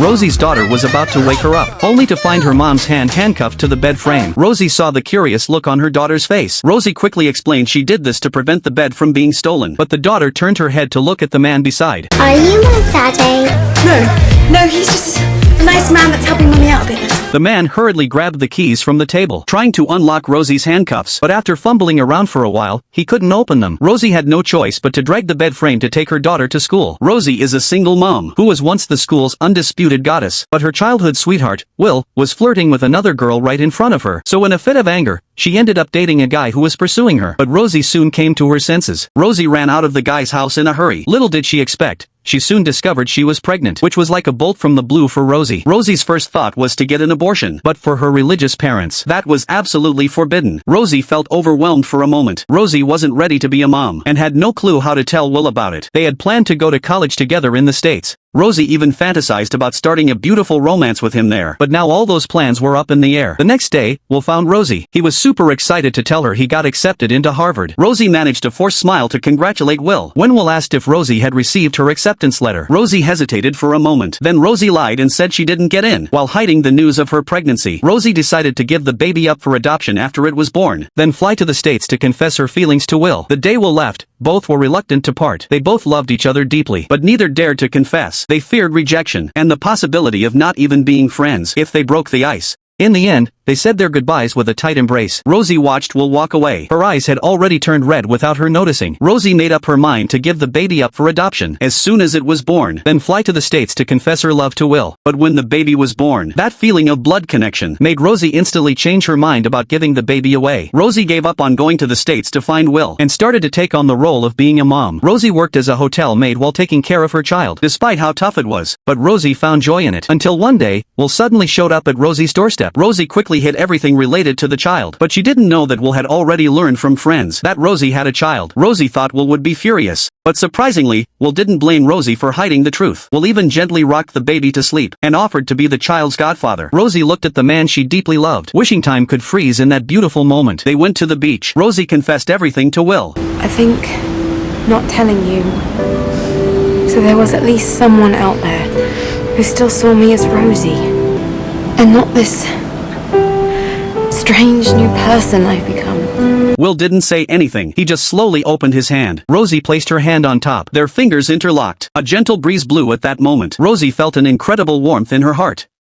Rosie's daughter was about to wake her up, only to find her mom's hand handcuffed to the bed frame. Rosie saw the curious look on her daughter's face. Rosie quickly explained she did this to prevent the bed from being stolen, but the daughter turned her head to look at the man beside. Are you my daddy? No, he's just a nice man that's helping Mummy out a bit. The man hurriedly grabbed the keys from the table, trying to unlock Rosie's handcuffs, but after fumbling around for a while, he couldn't open them. Rosie had no choice but to drag the bed frame to take her daughter to school. Rosie is a single mom, who was once the school's undisputed goddess, but her childhood sweetheart, Will, was flirting with another girl right in front of her. So in a fit of anger, she ended up dating a guy who was pursuing her. But Rosie soon came to her senses. Rosie ran out of the guy's house in a hurry. Little did she expect, she soon discovered she was pregnant, which was like a bolt from the blue for Rosie. Rosie's first thought was to get an abortion, but for her religious parents, that was absolutely forbidden. Rosie felt overwhelmed for a moment. Rosie wasn't ready to be a mom, and had no clue how to tell Will about it. They had planned to go to college together in the States. Rosie even fantasized about starting a beautiful romance with him there, but now all those plans were up in the air. The next day, Will found Rosie. He was super excited to tell her he got accepted into Harvard. Rosie managed a forced smile to congratulate Will. When Will asked if Rosie had received her acceptance letter, Rosie hesitated for a moment. Then Rosie lied and said she didn't get in. While hiding the news of her pregnancy, Rosie decided to give the baby up for adoption after it was born, then fly to the States to confess her feelings to Will. The day Will left, both were reluctant to part. They both loved each other deeply, but neither dared to confess. They feared rejection, and the possibility of not even being friends if they broke the ice. In the end, they said their goodbyes with a tight embrace. Rosie watched Will walk away. Her eyes had already turned red without her noticing. Rosie made up her mind to give the baby up for adoption as soon as it was born, then fly to the States to confess her love to Will. But when the baby was born, that feeling of blood connection made Rosie instantly change her mind about giving the baby away. Rosie gave up on going to the States to find Will, and started to take on the role of being a mom. Rosie worked as a hotel maid while taking care of her child, despite how tough it was, but Rosie found joy in it. Until one day, Will suddenly showed up at Rosie's doorstep. Rosie quickly hid everything related to the child, but she didn't know that Will had already learned from friends that Rosie had a child. Rosie thought Will would be furious, but surprisingly, Will didn't blame Rosie for hiding the truth. Will even gently rocked the baby to sleep, and offered to be the child's godfather. Rosie looked at the man she deeply loved, wishing time could freeze in that beautiful moment. They went to the beach. Rosie confessed everything to Will. I think not telling you, so there was at least someone out there who still saw me as Rosie, and not this strange new person I've become. Will didn't say anything. He just slowly opened his hand. Rosie placed her hand on top. Their fingers interlocked. A gentle breeze blew at that moment. Rosie felt an incredible warmth in her heart.